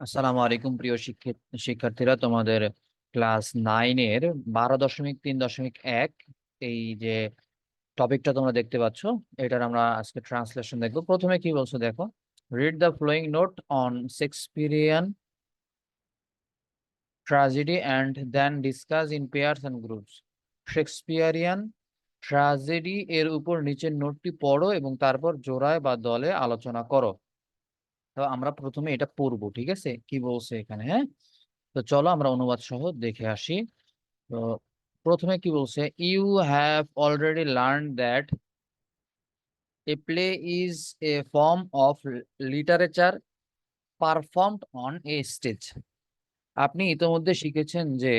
আসসালামু আলাইকুম প্রিয় শিক্ষার্থীরা, তোমাদের ক্লাস 9-এর 12.3.1 এই যে টপিকটা তোমরা দেখতে পাচ্ছ, এটার আমরা আজকে ট্রান্সলেশন দেখবো। প্রথমে কি বলছো দেখো, read the following note on Shakespearean tragedy and then discuss in pairs and groups. Shakespearean tragedy এর উপর নিচের নোটটি পড়ো এবং তারপর জোড়ায় বা দলে আলোচনা করো। তো আমরা প্রথমে এটা পড়বো, ঠিক আছে? কি বলছে এখানে, হ্যাঁ? তো চলো আমরা অনুবাদ সহ দেখে আসি। তো প্রথমে কি বলছে, you have already learn that a play is a form of literature performed on a stage. আপনি ইতোমধ্যে শিখেছেন যে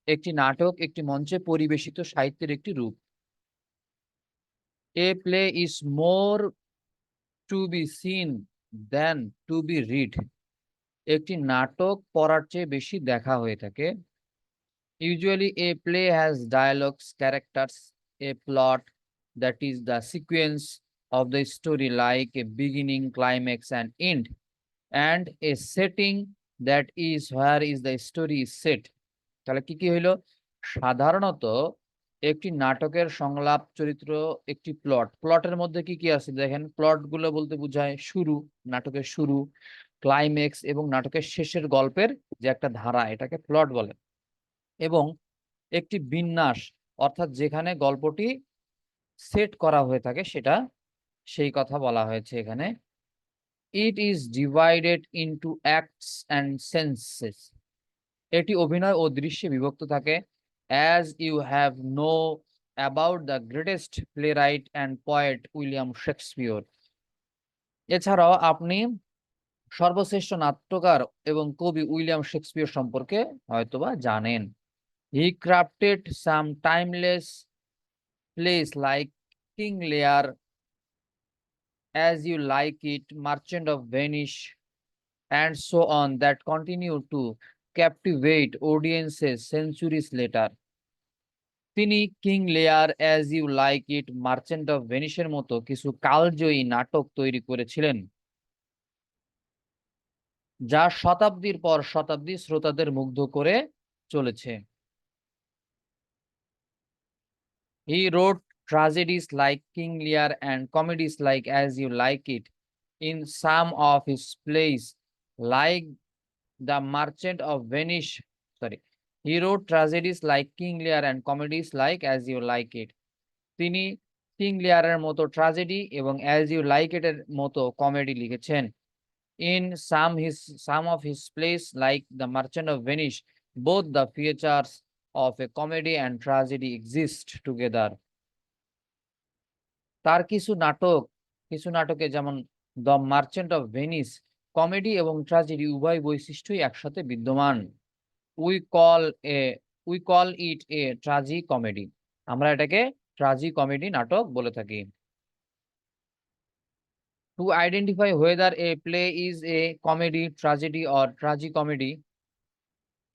একটি নাটক একটি মঞ্চে পরিবেশিত সাহিত্যের একটি রূপ। A play is more to be seen than to be read. একটি নাটক পড়ার চেয়ে বেশি দেখা হয়ে থাকে। Usually, a play has dialogues, characters, a plot, that is the sequence of the story, like a beginning, climax, and end, and a setting, that is where is the story is set. তাহলে কি কি হইলো? সাধারণত একটি নাটকের সংলাপ, চরিত্র, একটি প্লটের মধ্যে কি কি আছে দেখেন। প্লট গুলো বলতে বোঝায় শুরু, নাটকের শুরু, ক্লাইম্যাক্স এবং নাটকের শেষের গল্পের যে একটা ধারা, এটাকে প্লট বলে। এবং একটি বিন্যাস, অর্থাৎ যেখানে গল্পটি সেট করা হয়ে থাকে, সেটা সেই কথা বলা হয়েছে এখানে। It is divided into acts and scenes. এটি অভিনয় ও দৃশ্যে বিভক্ত থাকে। As you have know about the greatest playwright and poet William Shakespeare. এছাড়াও আপনি সর্বশ্রেষ্ঠ নাট্যকার এবং কবি উইলিয়াম শেক্সপিয়র সম্পর্কে হয়তোবা জানেন। হি crafted some timeless plays like King Lear, As You Like It, Merchant of Venice, and so on, that continue to captivate audiences centuries later. তিনি King Lear, As You Like It, Merchant of ভেনিসের মতো কিছু কালজয়ী নাটক তৈরি করেছিলেন, যা শতাব্দীর পর শতাব্দী শ্রোতাদের মুগ্ধ করে চলেছে। He wrote tragedies like King Lear and comedies like As You Like It. In some of his plays, like The Merchant of Venice, sorry, he wrote tragedies like King Lear and comedies like As You Like It. তিনি king লিয়ারের মতো tragedy এবং as You Like ইট এর মতো comedy লিখেছেন। In some of his plays like The Merchant of Venice, both the features of a comedy and tragedy exist together. তার কিছু নাটকে যেমন the merchant of Venice, comedy এবং ট্র্যাজেডি উভয় বৈশিষ্ট্যই একসাথে বিদ্যমান। We call a we call it a tragicomedy. আমরা এটাকে ট্রাজি কমেডি নাটক বলে থাকি। To identify whether a play is a comedy, tragedy or tragicomedy,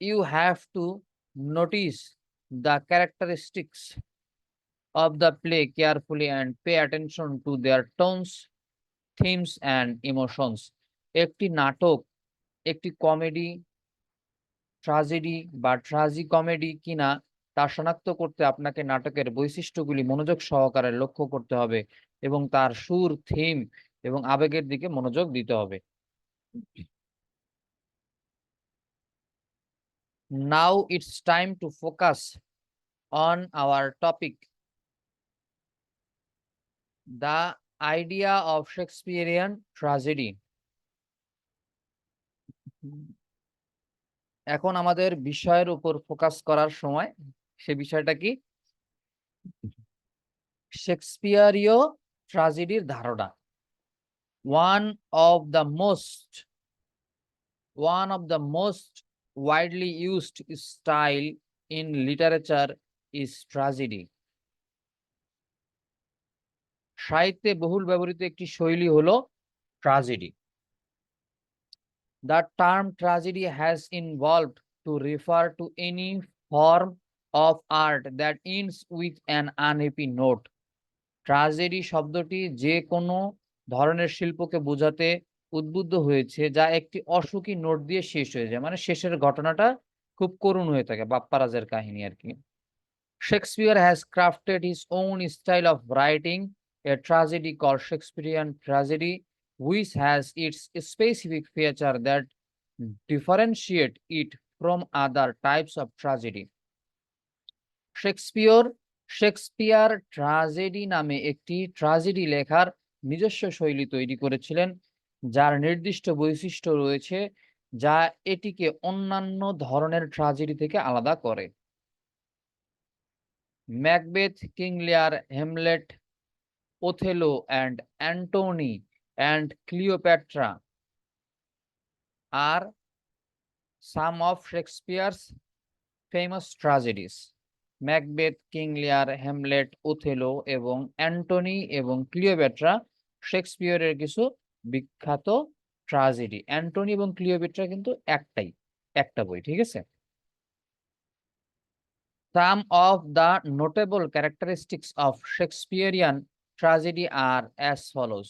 you have to notice the characteristics of the play carefully and pay attention to their tones, themes and emotions. একটি নাটক একটি comedy, tragedy বা ট্রাজি comedy কিনা তা শনাক্ত করতে আপনাকে নাটকের বৈশিষ্ট্যগুলি মনোযোগ সহকারে লক্ষ্য করতে হবে এবং তার সুর, থিম এবং আবেগের দিকে মনোযোগ দিতে হবে। Now it's time to focus on our topic, the idea of Shakespearean tragedy. এখন আমাদের বিষয়ের উপর ফোকাস করার সময়। সে বিষয়টা কি? শেক্সপিয়ারীয় ট্র্যাজেডির ধারণা। One of the most widely used style in literature is tragedy. সাহিত্যে বহুল ব্যবহৃত একটি শৈলী হলো tragedy. The term tragedy has evolved to refer to any form of art that ends with an unhappy note. Tragedy শব্দটি যে কোনো ধরনের শিল্পকে বোঝাতে উদ্বুদ্ধ হয়েছে, যা একটি অসুখী নোট দিয়ে শেষ হয়ে যায়। মানে শেষের ঘটনাটা খুব করুণ হয়ে থাকে, বাপ্পারাজের কাহিনী আরকি। Shakespeare has crafted his own style of writing, a tragedy called Shakespearean tragedy, which has its specific feature that differentiate it from other types of tragedy. Shakespeare tragedy নামে একটি ট্রাজেডি লেখার নিজস্ব শৈলী তৈরি করেছিলেন, যার নির্দিষ্ট বৈশিষ্ট্য রয়েছে যা এটিকে অন্যান্য ধরনের ট্রাজেডি থেকে আলাদা করে। Macbeth, King Lear, Hamlet, Othello and Antony and Cleopatra are some of Shakespeare's famous tragedies. Macbeth, King Lear, Hamlet, Othello এবং অ্যান্টনি এবং ক্লিওপেট্রা শেক্সপিয়রের কিছু বিখ্যাত ট্রাজেডি। অ্যান্টনি এবং ক্লিওপেট্রা কিন্তু একটা বই, ঠিক আছে? Some of the notable characteristics of Shakespearean tragedy are as follows.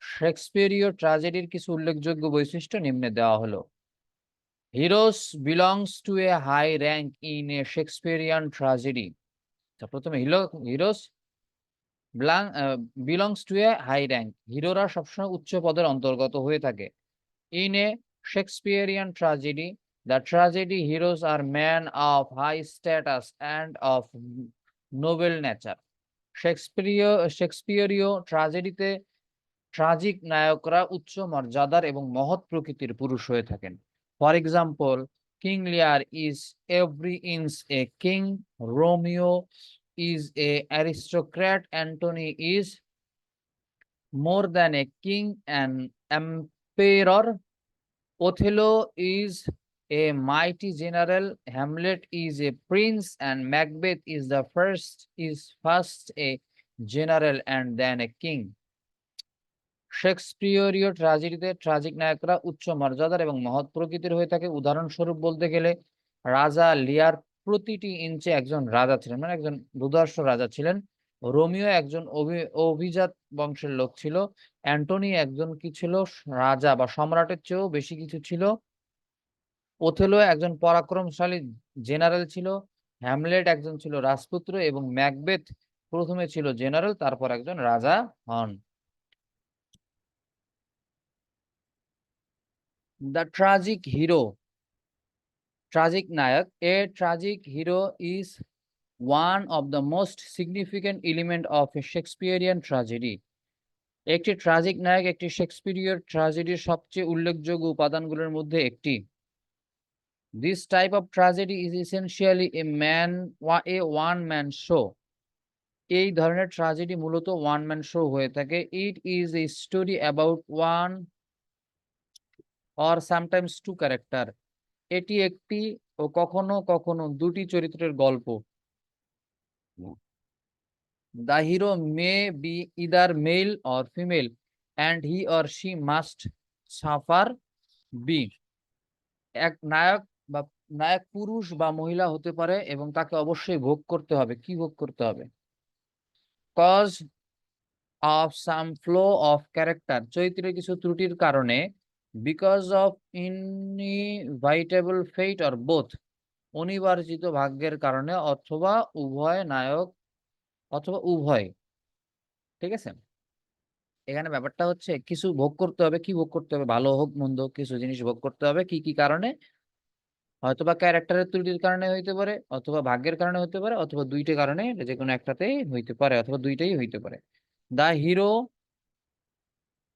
শেক্সপিয়রীয় ট্রাজেডির কিছু উল্লেখযোগ্য বৈশিষ্ট্য নিম্নে দেওয়া হলো। Heroes belongs to a high rank in a Shakespearean tragedy. প্রথমে heroes belongs to a high rank. হিরোরা সবসময় উচ্চ পদের অন্তর্গত হয়ে থাকে। In a Shakespearean tragedy, the tragedy heroes are men of high status and of noble nature. শেক্সপিয়রীয় ট্রাজেডিতে tragic নায়করা উচ্চ মর্যাদার এবং মহৎ প্রকৃতির পুরুষ হয়ে থাকেন। For example, King Lear is every inch a king, Romeo is an aristocrat, Antony is more than a king an emperor, Othello is a mighty general, Hamlet is a prince and Macbeth is first a general and then a king. শেক্সপিয়রীয় ট্রাজেডিতে tragic নায়করা উচ্চ মর্যাদার এবং মহৎ প্রকৃতির হয়ে থাকে। উদাহরণস্বরূপ বলতে গেলে রাজা লিয়ার প্রতিটি ইঞ্চে একজন রাজা ছিলেন, মানে একজন দুর্ধর্ষ রাজা ছিলেন। রোমিও একজন অভিজাত বংশের লোক ছিল। অ্যান্টনি একজন কি ছিল? রাজা বা সম্রাটের চেয়েও বেশি কিছু ছিল। ওথেলো একজন পরাক্রমশালী জেনারেল ছিল। হ্যামলেট একজন ছিল রাজপুত্র এবং ম্যাকবেথ প্রথমে ছিল জেনারেল, তারপর একজন রাজা হন। The tragic hero, tragic nayak, a tragic hero is one of the most significant element of a Shakespearean tragedy. একটি ট্রাজিক নায়ক একটি শেক্সপিয়রীয় ট্র্যাজেডির সবচেয়ে উল্লেখযোগ্য উপাদানগুলোর মধ্যে একটি। This type of tragedy is essentially a one man show. এই ধরনের ট্র্যাজেডি মূলত ওয়ান ম্যান শো হয়ে থাকে। It is a story about one or sometimes two character. এটি একটি ও কখনো কখনো দুটি চরিত্রের গল্প। The hero may be either male or female and he or she must suffer be. এক নায়ক পুরুষ বা মহিলা হতে পারে এবং তাকে অবশ্যই ভোগ করতে হবে। কি ভোগ করতে হবে? Cause of some flaw of character, চরিত্রের কিছু ত্রুটির কারণে, because of inevitable fate or both, অনিবার্জিত ভাগ্যের কারণে, অথবা উভয়। ঠিক আছে? এখানে ব্যাপারটা হচ্ছে কিছু ভোগ করতে হবে। কি ভোগ করতে হবে? ভালো হোক মন্দ কিছু জিনিস ভোগ করতে হবে। কি, কি কারণে? হয়তোবা ক্যারেক্টারের ত্রুটির কারণে হইতে পারে, অথবা ভাগ্যের কারণে হইতে পারে, অথবা ২ টা কারণে যেকোনো একটাতেই হইতে পারে, অথবা ২ টাই হইতে পারে। The hero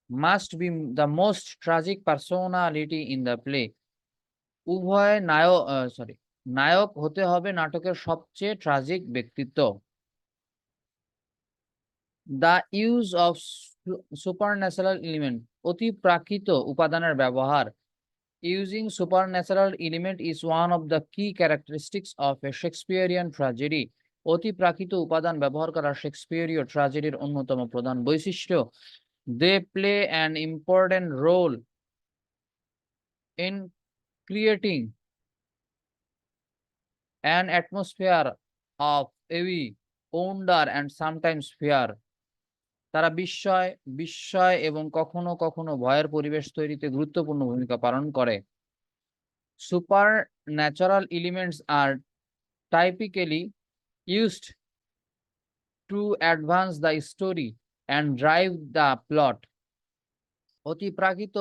must be the most tragic personality in the play. উভয় নায়ক হতে হবে নাটকের সবচেয়ে ট্রাজিক ব্যক্তিত্ব। The use of supernatural element, অতিপ্রাকৃত উপাদানের ব্যবহার। Using supernatural element is one of the key characteristics of a Shakespearean tragedy. অতিপ্রাকৃত উপাদান ব্যবহার করা শেক্সপিয়রীয় ট্র্যাজেডির অন্যতম প্রধান বৈশিষ্ট্য। They play an important role in creating an atmosphere of awe, wonder and sometimes fear. তারা বিস্ময় এবং কখনো কখনো ভয়ের পরিবেশ তৈরিতে গুরুত্বপূর্ণ ভূমিকা পালন করে। Supernatural elements are typically used to advance the story and drive the plot. অতিপ্রাকৃত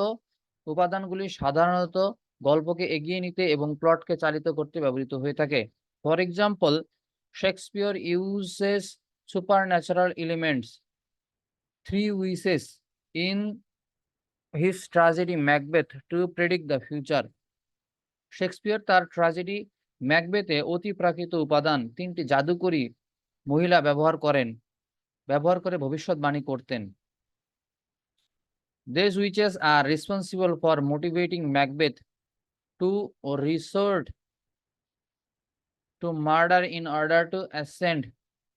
উপাদানগুলি সাধারণত গল্পকে এগিয়ে নিতে এবং প্লটকে চালিত করতে ব্যবহৃত হয়ে থাকে। For example, Shakespeare uses supernatural elements, three wishes, in his tragedy Macbeth to predict the future. Shakespeare তার ট্র্যাজেডি ম্যাকবেথে অতিপ্রাকৃত উপাদান তিনটি জাদুকরী মহিলা ব্যবহার করে ভবিষ্যৎবাণী করতেন। These witches are responsible for motivating Macbeth to resort to murder in order to ascend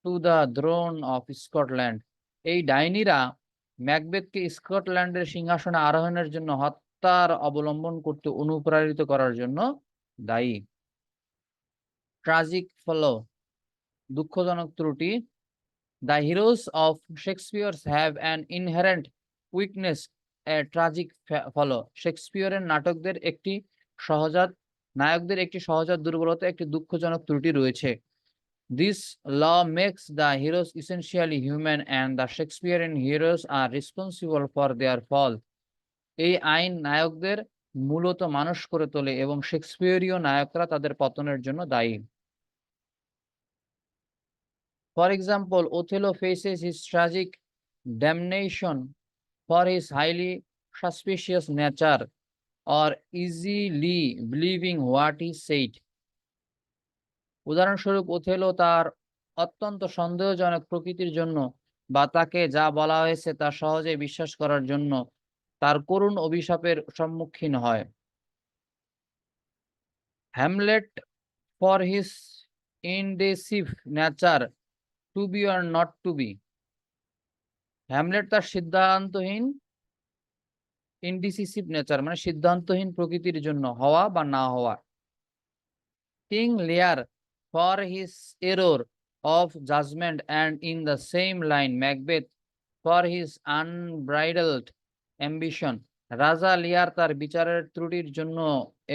to the throne of Scotland. এই ডাইনিরা ম্যাকবেথকে স্কটল্যান্ডের সিংহাসনে আরোহণের জন্য হত্যার অবলম্বন করতে অনুপ্রাণিত করার জন্য দায়ী। ট্রাজিক ফলো, দুঃখজনক ত্রুটি। The heroes of Shakespeare have an inherent weakness, a tragic follow. শেক্সপিয়রের নাটকদের নায়কদের একটি সহজাত দুর্বলতা, একটি দুঃখজনক ত্রুটি রয়েছে। This law makes the heroes essentially human and the Shakespearean heroes are responsible for their fall. এই আইন নায়কদের মূলত মানুষ করে তোলে এবং শেক্সপিয়রীয় নায়করা তাদের পতনের জন্য দায়ী। For example, Othello faces his tragic damnation for his highly suspicious nature or easily believing what he said. উদাহরণস্বরূপ, ওথেলো তার অত্যন্ত সন্দেহজনক প্রকৃতির জন্য বা তাকে যা বলা হয়েছে তা সহজে বিশ্বাস করার জন্য তার করুণ অভিশাপের সম্মুখীন হয়। Hamlet for his indecisive nature, to be or not to be. Hamlet তার ইনডিসিসিভ নেচার মানে সিদ্ধান্তহীন প্রকৃতির জন্য হওয়া বা না হওয়া। কিং লিয়ার for his error of judgment, and in the same line Macbeth for his unbridled ambition. রাজা লিয়ার তার বিচারের ত্রুটির জন্য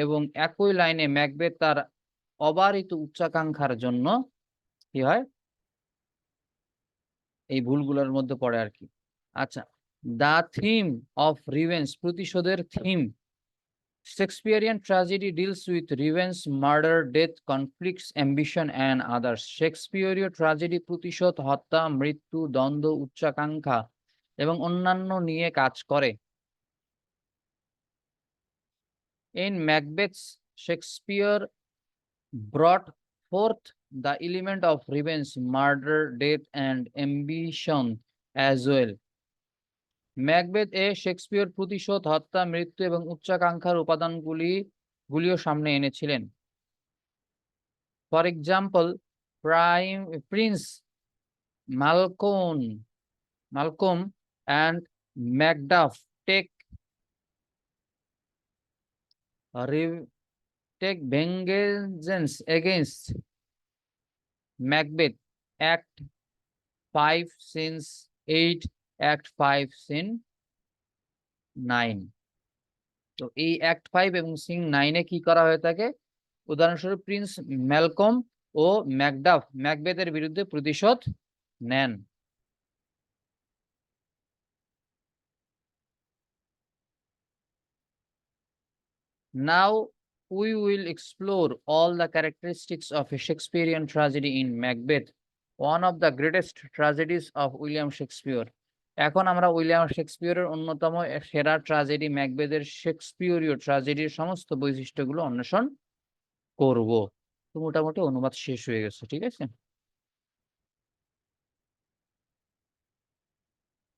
এবং একই লাইনে ম্যাকবেথ তার অবারিত উচ্চাকাঙ্ক্ষার জন্য কি হয়, এই ভুলগুলোর মধ্যে পড়ে আর কি। আচ্ছা, দ্য থিম অফ রিভেঞ্জ, প্রতিশোধের theme. Shakespearean tragedy deals with revenge, murder, death, conflicts, ambition, and others. শেক্সপিয়রীয় ট্র্যাজেডি প্রতিশোধ, হত্যা, মৃত্যু, দ্বন্দ্ব, উচ্চাকাঙ্ক্ষা এবং অন্যান্য নিয়ে কাজ করে। In Macbeth, Shakespeare brought forth the element of revenge, murder, death, and ambition as well. Macbeth এ শেক্সপিয়র প্রতিশোধ, হত্যা, মৃত্যু এবং উচ্চাকাঙ্ক্ষার উপাদানগুলিও সামনে এনেছিলেন। For example, prince Malcolm and Macduff take vengeance against Macbeth, Act 5 Scenes 8, Act 5 Scene 9. তো এই অ্যাক্ট 5 এবং সিন 9 এ কি করা হয়ে থাকে? উদাহরণস্বরূপ, প্রিন্স ম্যালকম ও ম্যাকডাফ ম্যাকবেথের বিরুদ্ধে প্রতিশোধ নেন। Now we will explore all the characteristics of a Shakespearean tragedy in Macbeth, one of the greatest tragedies of William Shakespeare. এখন আমরা উইলিয়াম শেক্সপিয়রের অন্যতম সেরা ট্র্যাজেডি ম্যাকবেথের শেক্সপিয়রীয় ট্র্যাজেডির সমস্ত বৈশিষ্ট্যগুলো অন্বেষণ করব। তো মোটামুটি অনুবাদ শেষ হয়ে গেছে, ঠিক আছে।